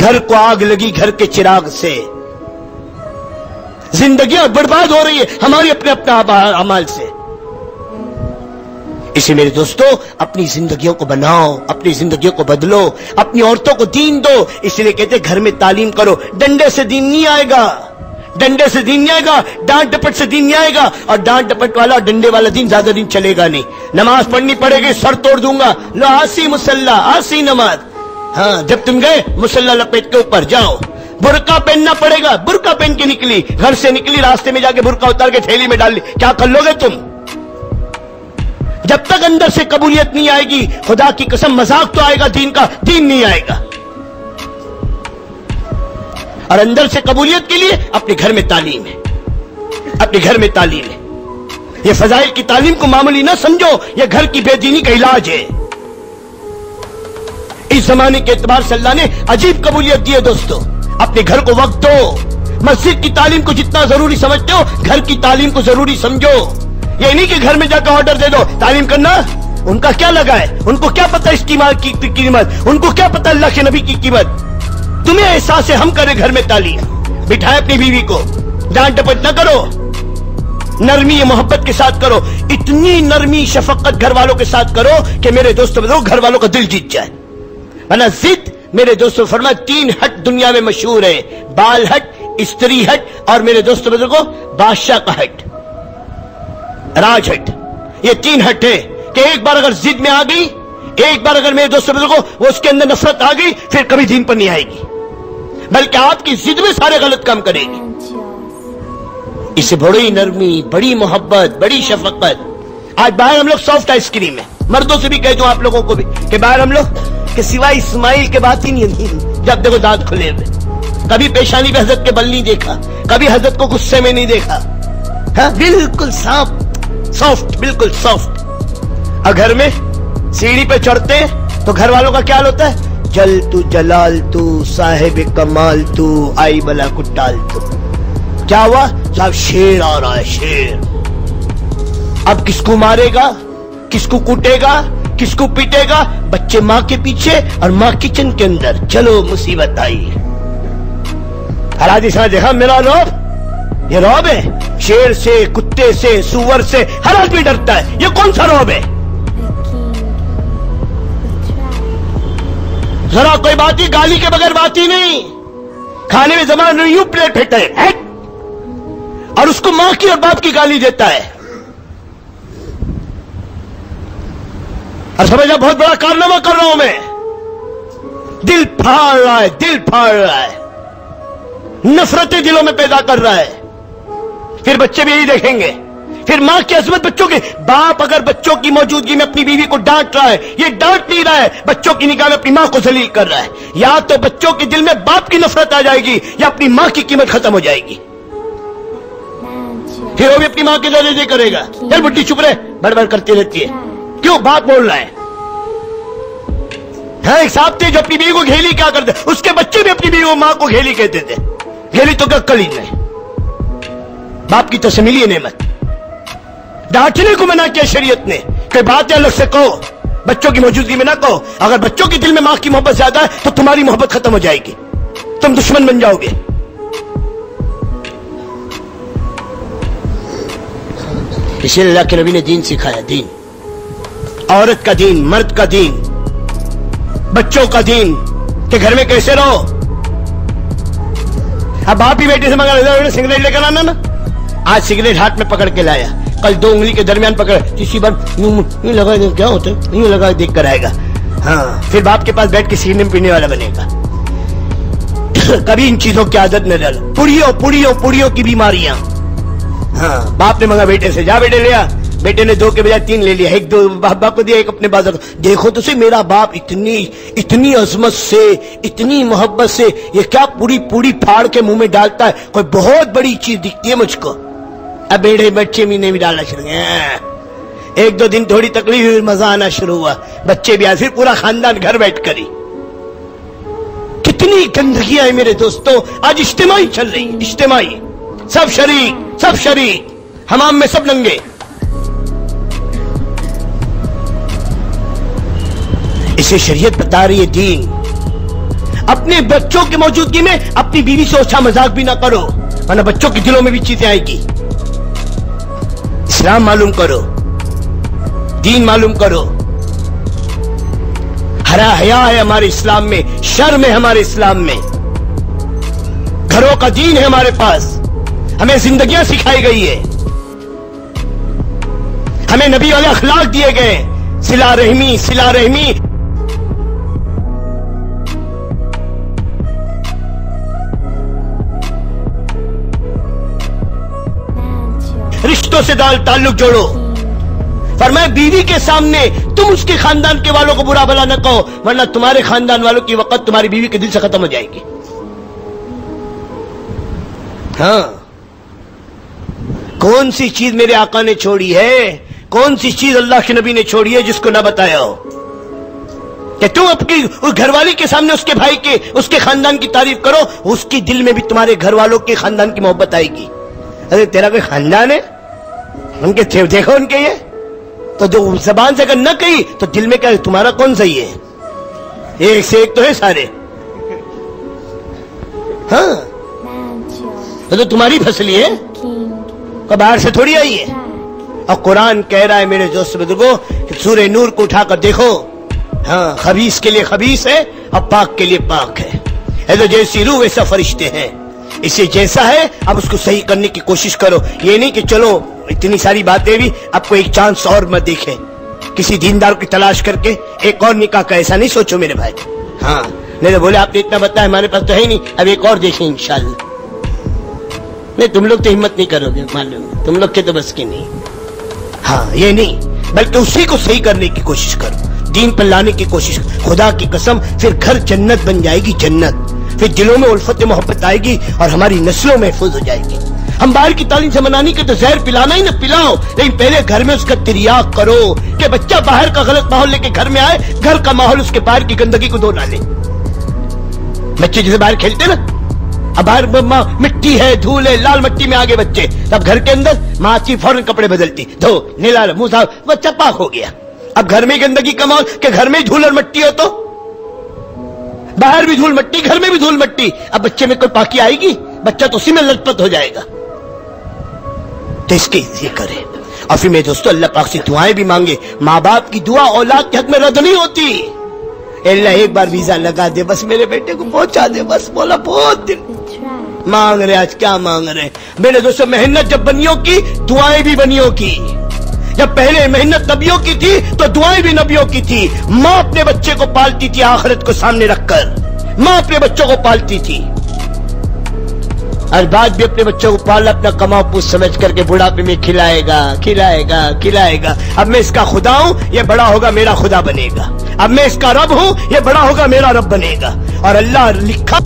گھر کو آگ لگی گھر کے چراغ سے، زندگیاں برباد ہو رہی ہے ہماری اپنے اعمال سے۔ اسی میرے دوستو اپنی زندگیوں کو بناؤ، اپنی زندگیوں کو بدلو، اپنی عورتوں کو دین دو۔ اس لیے کہتے گھر میں تعلیم کرو، ڈنڈے سے دین نہیں آئے گا، ڈنڈے سے دین نہیں آئے گا، ڈانٹ ڈپٹ سے دین نہیں آئے گا، اور ڈانٹ ڈپٹ والا اور ڈنڈے والا دین زیادہ دن چلے گا نہیں۔ نماز پڑھنی پڑے گی، سر توڑ دوں گا، لو آسی مسلح آسی نماز، ہاں جب تم گئے مسلح لپیٹ کے اوپر جاؤ۔ برقع پہننا پڑے گا، برقع پہن کے نکلی، گھر سے نکلی، راستے میں جا کے برقع اتار کے تھیلی میں ڈال لی، کیا کر لو گے تم؟ جب تک اندر سے قبولیت نہیں آئے گی، خدا کی قسم مذاق تو آئے گا دین کا، دین نہیں آئے گا۔ اور اندر سے قبولیت کے لیے اپنے گھر میں تعلیم ہے، اپنے گھر میں تعلیم ہے۔ یہ فضائل کی تعلیم کو معمولی نہ سمجھو، یہ گھر کی بے دینی کا علاج ہے۔ اس زمانے کے اعتبار سے اللہ نے عجیب قبولیت دی ہے دوستو۔ اپنے گھر کو وقت دو، مسجد کی تعلیم کو جتنا ضروری سمجھتے ہو گھر کی تعلیم کو ضروری سمجھو۔ یہ نہیں کہ گھر میں جا کر آرڈر دے دو تعلیم کرنا، ان کا کیا لگا ہے، ان کو کیا پتہ اس کی قیمت، ان کو کیا پتہ اللہ کے نبی کی قیمت۔ تمہیں احساس ہے ہم کریں گھر میں تعلیم، بٹھائے اپنی بیوی کو، ڈانٹ ڈپٹ نہ کرو، نرمی محبت کے ساتھ کرو، اتنی نرمی شفقت گھر والوں کے ساتھ کرو کہ میرے دوستوں گھر والوں کا دل جیت جائے۔ ورنہ ضد میرے دوستوں فرمایا 3 ہٹ دنیا میں مشہور ہے، بال ہٹ، استری ہٹ، اور میرے دوستوں بزرگوں بادشاہ کا ہٹ، راج ہٹ۔ یہ 3 ہٹ ہے کہ ایک بار اگر ضد میں آ گئی، ایک بار اگر میرے دوستوں بزرگوں وہ اس کے اندر نفرت آ گئی، پھر کبھی دین پر نہیں آئے گی، بلکہ آپ کی ضد میں سارے غلط کام کرے گی۔ اسے بڑی نرمی، بڑی محبت، بڑی شفقت۔ آج باہر ہم لوگ سافٹ آئس کریم ہے، مردوں سے بھی کہہ دوں آپ لوگوں کو بھی کہ باہر ہم لوگ کہ سوائے اسماعیل کے بات ہی نہیں، جب دیکھو دانت کھلے ہوئے، کبھی پیشانی پہ حضرت کے بل نہیں دیکھا، کبھی حضرت کو غصے میں نہیں دیکھا، ہاں بالکل سافٹ، بالکل سافٹ۔ اور گھر میں سیڑھی پہ چڑھتے تو گھر والوں کا کیا حال ہوتا ہے، جل تو جلال تو صاحب کمال تو آئی بلا کٹال تو۔ کیا ہوا صاحب، شیر آ رہا ہے، شیر۔ اب کس کو مارے گا، کس کو کوٹے گا، کس کو پیٹے گا؟ بچے ماں کے پیچھے اور ماں کچن کے اندر، چلو مصیبت آئی۔ ہر آدمی سمجھ دیکھا میرا رعب، یہ رعب ہے، شیر سے، کتے سے، سور سے ہر آدمی ڈرتا ہے، یہ کون سا رعب ہے؟ ذرا کوئی بات ہی، گالی کے بغیر بات ہی نہیں، کھانے میں زبان نہیں یوں پلیٹ پھینکتا ہے اور اس کو ماں کی اور باپ کی گالی دیتا ہے، اور سمجھا بہت بڑا کارنامہ کر رہا ہوں میں، دل پھاڑ رہا ہے، دل پھاڑ رہا ہے، نفرتیں دلوں میں پیدا کر رہا ہے۔ پھر بچے بھی یہی دیکھیں گے، پھر ماں کی عظمت بچوں کے، باپ اگر بچوں کی موجودگی میں اپنی بیوی کو ڈانٹ رہا ہے، یہ ڈانٹ نہیں رہا ہے، بچوں کی نگاہ میں اپنی ماں کو ذلیل کر رہا ہے، یا تو بچوں کے دل میں باپ کی نفرت آ جائے گی یا اپنی ماں کی قیمت ختم ہو جائے گی، پھر وہ بھی اپنی ماں کے درجے کرے گا، چل بڈی چپ رہے، بڑبڑ کرتی رہتی ہے، کیوں باپ بول رہا ہے۔ ہاں ایک صاحب تھے جو اپنی بیوی کو گھیلی کیا کرتے، اس کے بچے بھی اپنی بیوی کو ماں کو گھیلی کہتے تھے، گھیلی تو کلی میں، باپ کی تسمیلی نعمت۔ ڈانٹنے کو منع کیا شریعت نے کہ باتیں الگ سے کہو، بچوں کی موجودگی میں نہ کہو، اگر بچوں کے دل میں ماں کی محبت زیادہ ہے تو تمہاری محبت ختم ہو جائے گی، تم دشمن بن جاؤ گے۔ اسی لیے اللہ کے نبی نے دین سکھایا، دین، عورت کا دین، مرد کا دین، بچوں کا دین، کہ گھر میں کیسے رہو۔ اب باپ ہی بیٹے سے منگا سگریٹ لے کر آنا نا، آج سگریٹ ہاتھ میں پکڑ کے لایا، کل 2 انگلی کے درمیان پکڑ، کسی بار یوں لگا دے، کیا ہوتا ہے یوں لگا دیکھ کر آئے گا، ہاں پھر باپ کے پاس بیٹھ کے سگریٹ پینے والا بنے گا۔ کبھی ان چیزوں کی عادت نہ ڈالو، پوڑیوں کی بیماریاں۔ ہاں باپ نے منگا بیٹے سے، جا بیٹے لیا، بیٹے نے 2 کے بجائے 3 لے لیا، ایک 2 باپ کو دیا، ایک اپنے بازار۔ دیکھو تو صحیح میرا باپ اتنی عظمت سے، اتنی محبت سے یہ کیا پوری پھاڑ کے منہ میں ڈالتا ہے، کوئی بہت بڑی چیز دکھتی ہے مجھ کو۔ اب بیٹے بچے بھی نہیں ڈالنا شروع گئے، 1-2 دن تھوڑی تکلیف ہوئی، مزہ آنا شروع ہوا، بچے بھی آئے، پھر پورا خاندان گھر بیٹھ کر ہی۔ کتنی گندگیاں ہیں میرے دوستوں، آج اجتماعی چل رہی، اجتماعی، سب شریک، حمام میں سب ننگے۔ اسے شریعت بتا رہی ہے دین، اپنے بچوں کی موجودگی میں اپنی بیوی سے اچھا مذاق بھی نہ کرو، ورنہ بچوں کے دلوں میں بھی چیزیں آئے گی۔ اسلام معلوم کرو، دین معلوم کرو۔ حیا ہے ہمارے اسلام میں، شرم ہے ہمارے اسلام میں، گھروں کا دین ہے ہمارے پاس، ہمیں زندگیاں سکھائی گئی ہے، ہمیں نبی والے اخلاق دیے گئے، صلہ رحمی، صلہ رحمی۔ رشتوں سے تعلق جوڑو۔ فرمایا بیوی کے سامنے تم اس کے خاندان کے والوں کو برا بھلا نہ کہو، ورنہ تمہارے خاندان والوں کی وقت تمہاری بیوی کے دل سے ختم ہو جائے گی۔ ہاں، کون سی چیز میرے آقا نے چھوڑی ہے، کون سی چیز اللہ کے نبی نے چھوڑی ہے جس کو نہ بتایا ہو کہ تم اپنی گھر والی کے سامنے اس کے بھائی کے، اس کے خاندان کی تعریف کرو، اس کی دل میں بھی تمہارے گھر والوں کے خاندان کی محبت آئے گی۔ ارے تیرا کوئی خاندان ہے، ان کے دیکھو ان کے، یہ تو جو زبان سے اگر نہ کہی تو دل میں کیا ہے، تمہارا کون صحیح ہے؟ ایک سے ایک تو ہے سارے، ہاں تو تمہاری فصلی ہے، باہر سے تھوڑی آئی ہے۔ اور قرآن کہہ رہا ہے میرے دوست بزرگوں، سورہ نور کو اٹھا کر دیکھو، ہاں خبیث کے لیے خبیث ہے اور پاک کے لیے پاک ہے۔ تو جیسی روح ویسا فرشتے ہیں، اسے جیسا ہے اب اس کو صحیح کرنے کی کوشش کرو۔ یہ نہیں کہ چلو اتنی ساری باتیں بھی آپ کو ایک چانس اور مت دیکھیں، کسی دیندار کی تلاش کر کے ایک اور نکاح کا، ایسا نہیں سوچو میرے بھائی۔ ہاں نہیں تو بولے آپ نے اتنا بتایا، ہمارے پاس تو ہے نہیں، اب ایک اور دیکھیں انشاءاللہ۔ نہیں تم لوگ تو ہمت نہیں کرو گے، معلوم ہے تم لوگ کے تو بس کی نہیں۔ ہاں یہ نہیں، بلکہ اسی کو صحیح کرنے کی کوشش کرو، دین پر لانے کی کوشش کرو۔ خدا کی قسم پھر گھر جنت بن جائے گی، جنت۔ پھر دلوں میں الفت محبت آئے گی اور ہماری نسلوں محفوظ ہو جائے گی۔ ہم باہر کی تعلیم سے منع نہیں کرتے، زہر پلانا ہی نہ پلاؤ، لیکن پہلے گھر میں اس کا تریاق کرو کہ بچہ باہر کا غلط ماحول لے کے گھر میں آئے، گھر کا ماحول اس کے باہر کی گندگی کو دھو ڈالے۔ بچے جیسے باہر کھیلتے نا، اب باہر مٹی ہے، دھول ہے، لال مٹی میں آگے بچے، تب گھر کے اندر ماں آتی فوراً کپڑے بدلتی، دھو نیلا منہ صاف، بچہ پاک ہو گیا۔ اب گھر میں گندگی کا ماحول کہ گھر میں دھول اور مٹی ہو تو باہر بھی دھول مٹی، گھر میں بھی دھول مٹی، اب بچے میں کوئی پاکی آئے گی؟ بچہ تو اسی میں لٹ پٹ ہو جائے گا۔ تو اس کی یہ کرے، اور پھر میرے دوستو اللہ پاک سے دعائیں بھی مانگے۔ ماں باپ کی دعا اولاد کے حق میں رد نہیں ہوتی۔ اللہ ایک بار ویزا لگا دے، بس میرے بیٹے کو پہنچا دے، بس بولا بہت دن مانگ رہے، آج کیا مانگ رہے میرے دوستو؟ محنت جب بنیوں کی، دعائیں بھی بنیوں کی۔ جب پہلے محنت نبیوں کی تھی تو دعائیں بھی نبیوں کی تھی۔ ماں اپنے بچے کو پالتی تھی آخرت کو سامنے رکھ کر، ماں اپنے بچوں کو پالتی تھی، اور بعد بھی اپنے بچوں کو پالا اپنا کماؤ پوچھ سمجھ کر کے بڑھاپے میں کھلائے گا کھلائے گا کھلائے گا۔ اب میں اس کا خدا ہوں، یہ بڑا ہوگا میرا خدا بنے گا۔ اب میں اس کا رب ہوں، یہ بڑا ہوگا میرا رب بنے گا۔ اور اللہ لکھا